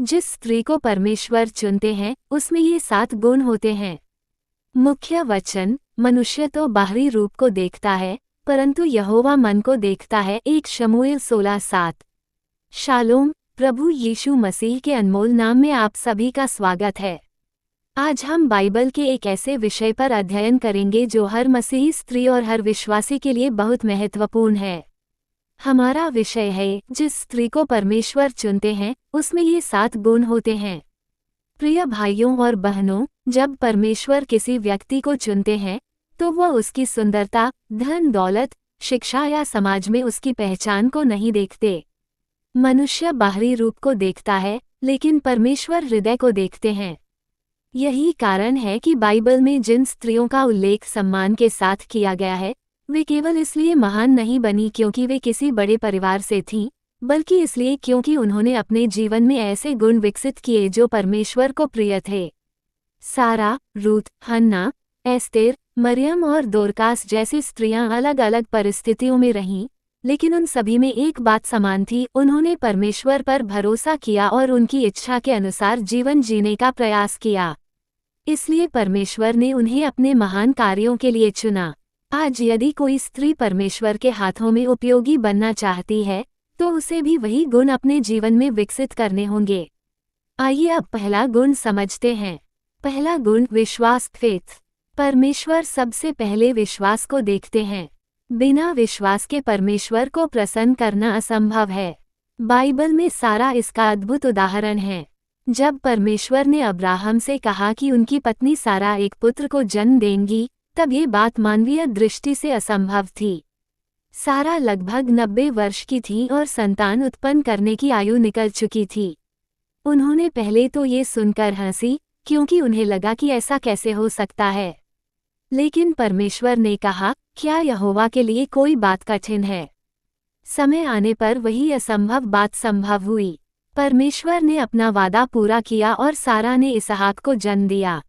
जिस स्त्री को परमेश्वर चुनते हैं उसमें ये 7 गुण होते हैं। मुख्य वचन, मनुष्य तो बाहरी रूप को देखता है परंतु यहोवा मन को देखता है। 1 शमूएल 16:7। शालोम। प्रभु यीशु मसीह के अनमोल नाम में आप सभी का स्वागत है। आज हम बाइबल के एक ऐसे विषय पर अध्ययन करेंगे जो हर मसीही स्त्री और हर विश्वासी के लिए बहुत महत्वपूर्ण है। हमारा विषय है, जिस स्त्री को परमेश्वर चुनते हैं उसमें ये 7 गुण होते हैं। प्रिय भाइयों और बहनों, जब परमेश्वर किसी व्यक्ति को चुनते हैं तो वह उसकी सुंदरता, धन दौलत, शिक्षा या समाज में उसकी पहचान को नहीं देखते। मनुष्य बाहरी रूप को देखता है लेकिन परमेश्वर हृदय को देखते हैं। यही कारण है कि बाइबल में जिन स्त्रियों का उल्लेख सम्मान के साथ किया गया है वे केवल इसलिए महान नहीं बनी क्योंकि वे किसी बड़े परिवार से थीं, बल्कि इसलिए क्योंकि उन्होंने अपने जीवन में ऐसे गुण विकसित किए जो परमेश्वर को प्रिय थे। सारा, रूथ, हन्ना, एस्तेर, मरियम और दोरकास जैसी स्त्रियां अलग अलग परिस्थितियों में रहीं, लेकिन उन सभी में एक बात समान थी, उन्होंने परमेश्वर पर भरोसा किया और उनकी इच्छा के अनुसार जीवन जीने का प्रयास किया। इसलिए परमेश्वर ने उन्हें अपने महान कार्यों के लिए चुना। आज यदि कोई स्त्री परमेश्वर के हाथों में उपयोगी बनना चाहती है तो उसे भी वही गुण अपने जीवन में विकसित करने होंगे। आइए अब पहला गुण समझते हैं। पहला गुण, विश्वास, फेथ। परमेश्वर सबसे पहले विश्वास को देखते हैं। बिना विश्वास के परमेश्वर को प्रसन्न करना असंभव है। बाइबल में सारा इसका अद्भुत उदाहरण है। जब परमेश्वर ने अब्राहम से कहा कि उनकी पत्नी सारा एक पुत्र को जन्म देंगी, तब ये बात मानवीय दृष्टि से असंभव थी। सारा लगभग 90 वर्ष की थी और संतान उत्पन्न करने की आयु निकल चुकी थी। उन्होंने पहले तो ये सुनकर हंसी, क्योंकि उन्हें लगा कि ऐसा कैसे हो सकता है। लेकिन परमेश्वर ने कहा, क्या यहोवा के लिए कोई बात कठिन है? समय आने पर वही असंभव बात संभव हुई। परमेश्वर ने अपना वादा पूरा किया और सारा ने इसहाक को जन्म दिया।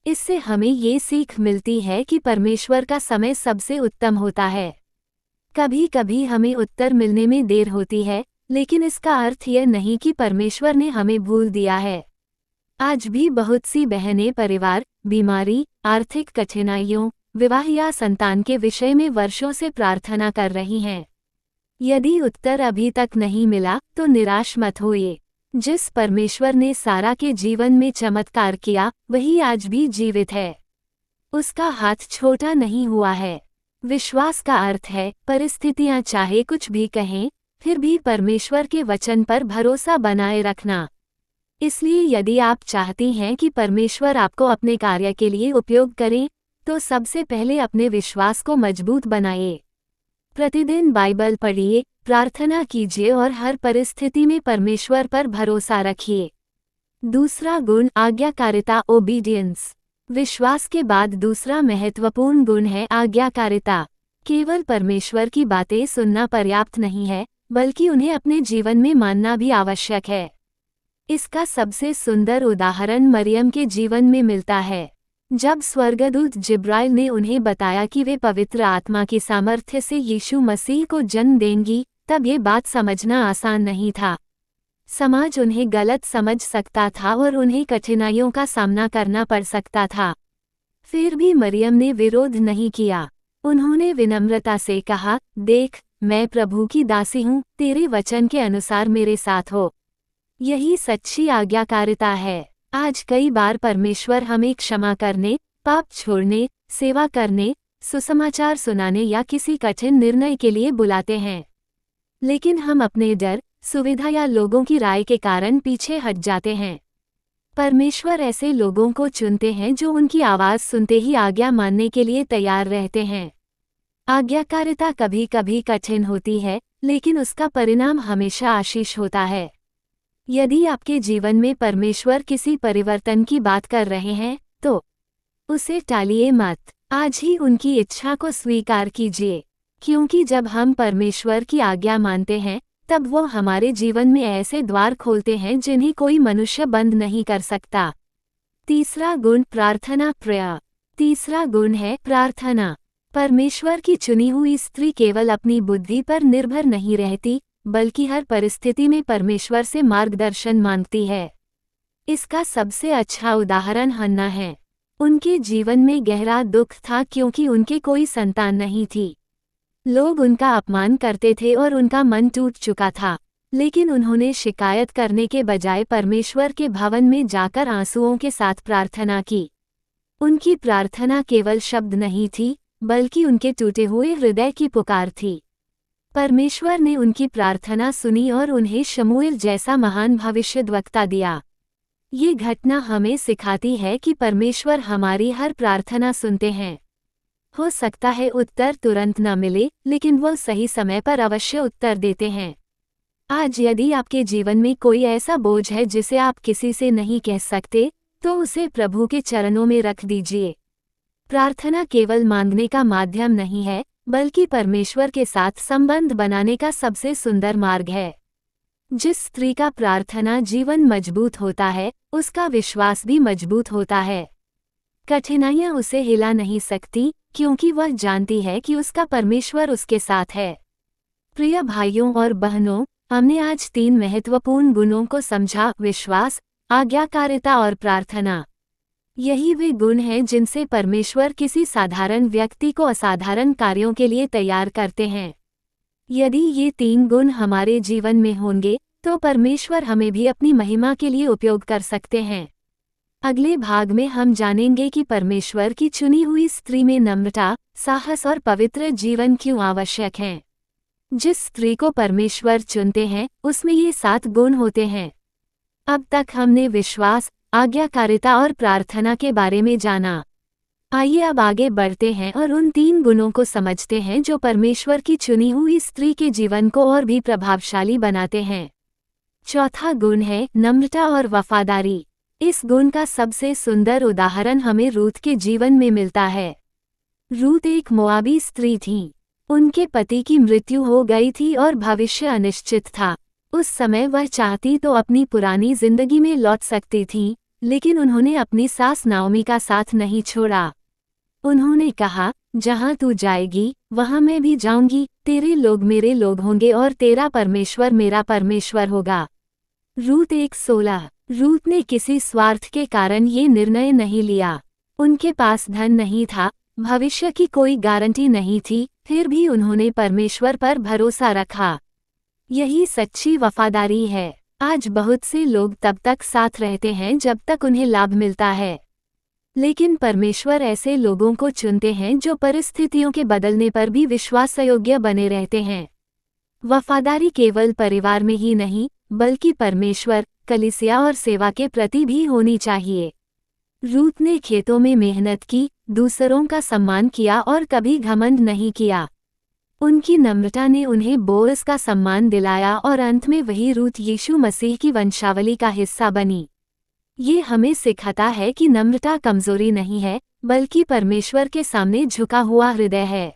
इससे हमें ये सीख मिलती है कि परमेश्वर का समय सबसे उत्तम होता है। कभी कभी हमें उत्तर मिलने में देर होती है, लेकिन इसका अर्थ यह नहीं कि परमेश्वर ने हमें भूल दिया है। आज भी बहुत सी बहनें परिवार, बीमारी, आर्थिक कठिनाइयों, विवाह या संतान के विषय में वर्षों से प्रार्थना कर रही हैं। यदि उत्तर अभी तक नहीं मिला तो निराश मत होइए। जिस परमेश्वर ने सारा के जीवन में चमत्कार किया वही आज भी जीवित है। उसका हाथ छोटा नहीं हुआ है। विश्वास का अर्थ है, परिस्थितियां चाहे कुछ भी कहें, फिर भी परमेश्वर के वचन पर भरोसा बनाए रखना। इसलिए यदि आप चाहती हैं कि परमेश्वर आपको अपने कार्य के लिए उपयोग करें, तो सबसे पहले अपने विश्वास को मजबूत बनाइए। प्रतिदिन बाइबल पढ़िए, प्रार्थना कीजिए और हर परिस्थिति में परमेश्वर पर भरोसा रखिए। दूसरा गुण, आज्ञाकारिता, ओबीडियंस। विश्वास के बाद दूसरा महत्वपूर्ण गुण है आज्ञाकारिता। केवल परमेश्वर की बातें सुनना पर्याप्त नहीं है, बल्कि उन्हें अपने जीवन में मानना भी आवश्यक है। इसका सबसे सुंदर उदाहरण मरियम के जीवन में मिलता है। जब स्वर्गदूत जिब्राइल ने उन्हें बताया कि वे पवित्र आत्मा की सामर्थ्य से यीशु मसीह को जन्म देंगी, तब ये बात समझना आसान नहीं था। समाज उन्हें गलत समझ सकता था और उन्हें कठिनाइयों का सामना करना पड़ सकता था। फिर भी मरियम ने विरोध नहीं किया। उन्होंने विनम्रता से कहा, देख, मैं प्रभु की दासी हूँ, तेरे वचन के अनुसार मेरे साथ हो। यही सच्ची आज्ञाकारिता है। आज कई बार परमेश्वर हमें क्षमा करने, पाप छोड़ने, सेवा करने, सुसमाचार सुनाने या किसी कठिन निर्णय के लिए बुलाते हैं, लेकिन हम अपने डर, सुविधा या लोगों की राय के कारण पीछे हट जाते हैं। परमेश्वर ऐसे लोगों को चुनते हैं जो उनकी आवाज़ सुनते ही आज्ञा मानने के लिए तैयार रहते हैं। आज्ञाकारिता कभी कभी कठिन होती है, लेकिन उसका परिणाम हमेशा आशीष होता है। यदि आपके जीवन में परमेश्वर किसी परिवर्तन की बात कर रहे हैं तो उसे टालिए मत। आज ही उनकी इच्छा को स्वीकार कीजिए, क्योंकि जब हम परमेश्वर की आज्ञा मानते हैं तब वो हमारे जीवन में ऐसे द्वार खोलते हैं जिन्हें कोई मनुष्य बंद नहीं कर सकता। तीसरा गुण, प्रार्थना, प्रेयर। तीसरा गुण है प्रार्थना। परमेश्वर की चुनी हुई स्त्री केवल अपनी बुद्धि पर निर्भर नहीं रहती, बल्कि हर परिस्थिति में परमेश्वर से मार्गदर्शन मांगती है। इसका सबसे अच्छा उदाहरण हन्ना है। उनके जीवन में गहरा दुख था क्योंकि उनके कोई संतान नहीं थी। लोग उनका अपमान करते थे और उनका मन टूट चुका था, लेकिन उन्होंने शिकायत करने के बजाय परमेश्वर के भवन में जाकर आंसुओं के साथ प्रार्थना की। उनकी प्रार्थना केवल शब्द नहीं थी, बल्कि उनके टूटे हुए हृदय की पुकार थी। परमेश्वर ने उनकी प्रार्थना सुनी और उन्हें शमूएल जैसा महान भविष्यद्वक्ता दिया। ये घटना हमें सिखाती है कि परमेश्वर हमारी हर प्रार्थना सुनते हैं। हो सकता है उत्तर तुरंत न मिले, लेकिन वो सही समय पर अवश्य उत्तर देते हैं। आज यदि आपके जीवन में कोई ऐसा बोझ है जिसे आप किसी से नहीं कह सकते, तो उसे प्रभु के चरणों में रख दीजिए। प्रार्थना केवल मांगने का माध्यम नहीं है, बल्कि परमेश्वर के साथ संबंध बनाने का सबसे सुंदर मार्ग है। जिस स्त्री का प्रार्थना जीवन मजबूत होता है, उसका विश्वास भी मजबूत होता है। कठिनाइयां उसे हिला नहीं सकती, क्योंकि वह जानती है कि उसका परमेश्वर उसके साथ है। प्रिय भाइयों और बहनों, हमने आज 3 महत्वपूर्ण गुणों को समझा: विश्वास, आज्ञाकारिता और प्रार्थना। यही वे गुण हैं जिनसे परमेश्वर किसी साधारण व्यक्ति को असाधारण कार्यों के लिए तैयार करते हैं। यदि ये 3 गुण हमारे जीवन में होंगे, तो परमेश्वर हमें भी अपनी महिमा के लिए उपयोग कर सकते हैं। अगले भाग में हम जानेंगे कि परमेश्वर की चुनी हुई स्त्री में नम्रता, साहस और पवित्र जीवन क्यों आवश्यक हैं। जिस स्त्री को परमेश्वर चुनते हैं, उसमें ये 7 गुण होते हैं। अब तक हमने विश्वास, आज्ञाकारिता और प्रार्थना के बारे में जाना। आइए अब आगे बढ़ते हैं और उन 3 गुणों को समझते हैं जो परमेश्वर की चुनी हुई स्त्री के जीवन को और भी प्रभावशाली बनाते हैं। चौथा गुण है नम्रता और वफादारी। इस गुण का सबसे सुंदर उदाहरण हमें रूत के जीवन में मिलता है। रूत एक मोआबी स्त्री थी। उनके पति की मृत्यु हो गई थी और भविष्य अनिश्चित था। उस समय वह चाहती तो अपनी पुरानी जिंदगी में लौट सकती थी, लेकिन उन्होंने अपनी सास नाओमी का साथ नहीं छोड़ा। उन्होंने कहा, जहाँ तू जाएगी, वहाँ मैं भी जाऊंगी, तेरे लोग मेरे लोग होंगे और तेरा परमेश्वर मेरा परमेश्वर होगा। रूत 1:16। रूत ने किसी स्वार्थ के कारण ये निर्णय नहीं लिया। उनके पास धन नहीं था, भविष्य की कोई गारंटी नहीं थी, फिर भी उन्होंने परमेश्वर पर भरोसा रखा। यही सच्ची वफादारी है। आज बहुत से लोग तब तक साथ रहते हैं जब तक उन्हें लाभ मिलता है, लेकिन परमेश्वर ऐसे लोगों को चुनते हैं जो परिस्थितियों के बदलने पर भी विश्वासयोग्य बने रहते हैं। वफादारी केवल परिवार में ही नहीं, बल्कि परमेश्वर, कलीसिया और सेवा के प्रति भी होनी चाहिए। रूत ने खेतों में मेहनत की, दूसरों का सम्मान किया और कभी घमंड नहीं किया। उनकी नम्रता ने उन्हें बोअज का सम्मान दिलाया और अंत में वही रूत यीशु मसीह की वंशावली का हिस्सा बनी। ये हमें सिखाता है कि नम्रता कमजोरी नहीं है, बल्कि परमेश्वर के सामने झुका हुआ हृदय है।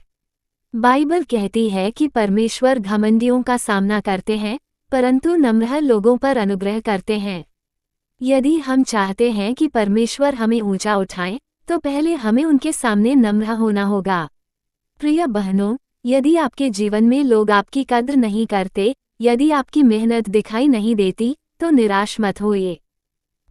बाइबल कहती है कि परमेश्वर घमंडियों का सामना करते हैं, परंतु नम्र लोगों पर अनुग्रह करते हैं। यदि हम चाहते हैं कि परमेश्वर हमें ऊंचा उठाए, तो पहले हमें उनके सामने नम्र होना होगा। प्रिय बहनों, यदि आपके जीवन में लोग आपकी कद्र नहीं करते, यदि आपकी मेहनत दिखाई नहीं देती, तो निराश मत होइए।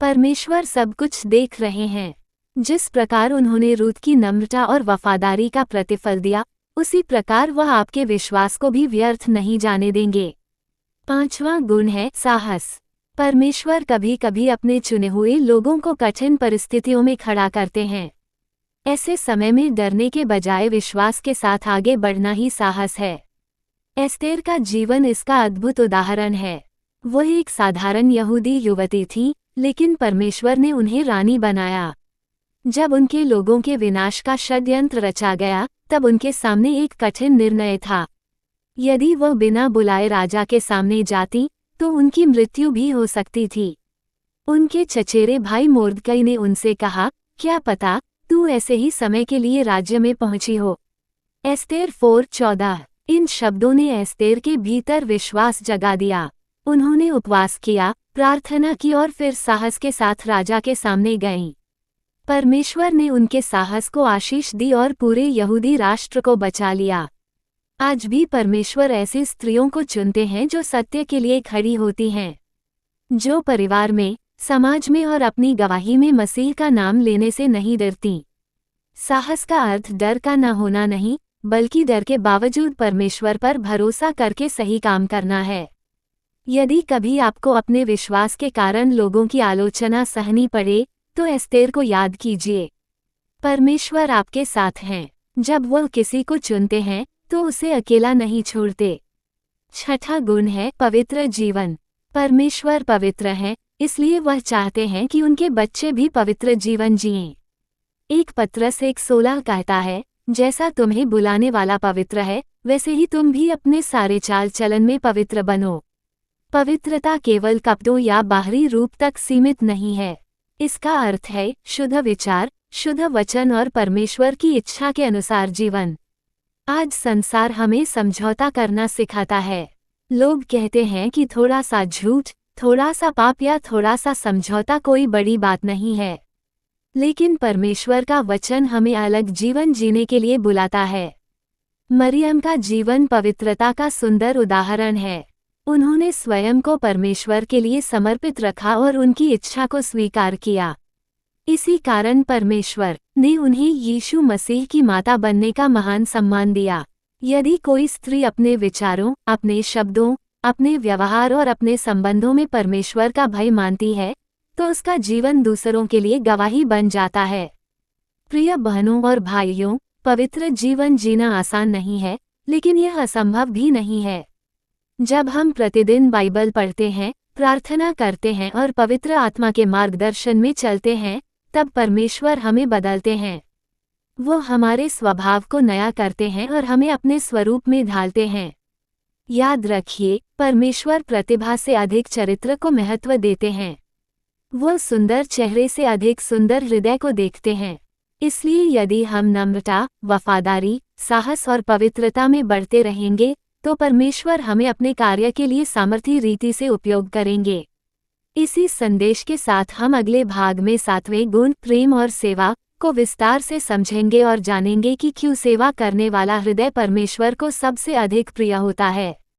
परमेश्वर सब कुछ देख रहे हैं। जिस प्रकार उन्होंने रूत की नम्रता और वफादारी का प्रतिफल दिया, उसी प्रकार वह आपके विश्वास को भी व्यर्थ नहीं जाने देंगे। 5वां गुण है साहस। परमेश्वर कभी कभी अपने चुने हुए लोगों को कठिन परिस्थितियों में खड़ा करते हैं। ऐसे समय में डरने के बजाय विश्वास के साथ आगे बढ़ना ही साहस है। एस्तेर का जीवन इसका अद्भुत उदाहरण है। वह एक साधारण यहूदी युवती थी, लेकिन परमेश्वर ने उन्हें रानी बनाया। जब उनके लोगों के विनाश का षड्यंत्र रचा गया, तब उनके सामने एक कठिन निर्णय था। यदि वह बिना बुलाए राजा के सामने जाती, तो उनकी मृत्यु भी हो सकती थी। उनके चचेरे भाई मोर्दकई ने उनसे कहा, क्या पता तू ऐसे ही समय के लिए राज्य में पहुंची हो। एस्तेर 4:14। इन शब्दों ने एस्तेर के भीतर विश्वास जगा दिया। उन्होंने उपवास किया, प्रार्थना की और फिर साहस के साथ राजा के सामने गईं। परमेश्वर ने उनके साहस को आशीष दी और पूरे यहूदी राष्ट्र को बचा लिया। आज भी परमेश्वर ऐसी स्त्रियों को चुनते हैं जो सत्य के लिए खड़ी होती हैं, जो परिवार में, समाज में और अपनी गवाही में मसीह का नाम लेने से नहीं डरती। साहस का अर्थ डर का न होना नहीं, बल्कि डर के बावजूद परमेश्वर पर भरोसा करके सही काम करना है। यदि कभी आपको अपने विश्वास के कारण लोगों की आलोचना सहनी पड़े, तो एस्तेर को याद कीजिए। परमेश्वर आपके साथ हैं। जब वह किसी को चुनते हैं तो उसे अकेला नहीं छोड़ते। छठा गुण है पवित्र जीवन। परमेश्वर पवित्र है, इसलिए वह चाहते हैं कि उनके बच्चे भी पवित्र जीवन जिएं। 1 पत्रस 1:16 कहता है, जैसा तुम्हें बुलाने वाला पवित्र है, वैसे ही तुम भी अपने सारे चाल चलन में पवित्र बनो। पवित्रता केवल कपड़ों या बाहरी रूप तक सीमित नहीं है। इसका अर्थ है शुद्ध विचार, शुद्ध वचन और परमेश्वर की इच्छा के अनुसार जीवन। आज संसार हमें समझौता करना सिखाता है। लोग कहते हैं कि थोड़ा सा झूठ, थोड़ा सा पाप या थोड़ा सा समझौता कोई बड़ी बात नहीं है। लेकिन परमेश्वर का वचन हमें अलग जीवन जीने के लिए बुलाता है। मरियम का जीवन पवित्रता का सुंदर उदाहरण है। उन्होंने स्वयं को परमेश्वर के लिए समर्पित रखा और उनकी इच्छा को स्वीकार किया। इसी कारण परमेश्वर ने उन्हें यीशु मसीह की माता बनने का महान सम्मान दिया। यदि कोई स्त्री अपने विचारों, अपने शब्दों, अपने व्यवहार और अपने संबंधों में परमेश्वर का भय मानती है, तो उसका जीवन दूसरों के लिए गवाही बन जाता है। प्रिय बहनों और भाइयों, पवित्र जीवन जीना आसान नहीं है, लेकिन यह असंभव भी नहीं है। जब हम प्रतिदिन बाइबल पढ़ते हैं, प्रार्थना करते हैं और पवित्र आत्मा के मार्गदर्शन में चलते हैं, तब परमेश्वर हमें बदलते हैं। वो हमारे स्वभाव को नया करते हैं और हमें अपने स्वरूप में ढालते हैं। याद रखिए, परमेश्वर प्रतिभा से अधिक चरित्र को महत्व देते हैं। वो सुंदर चेहरे से अधिक सुंदर हृदय को देखते हैं। इसलिए यदि हम नम्रता, वफादारी, साहस और पवित्रता में बढ़ते रहेंगे, तो परमेश्वर हमें अपने कार्य के लिए सामर्थी रीति से उपयोग करेंगे। इसी संदेश के साथ हम अगले भाग में 7वें गुण प्रेम और सेवा को विस्तार से समझेंगे और जानेंगे कि क्यों सेवा करने वाला हृदय परमेश्वर को सबसे अधिक प्रिय होता है।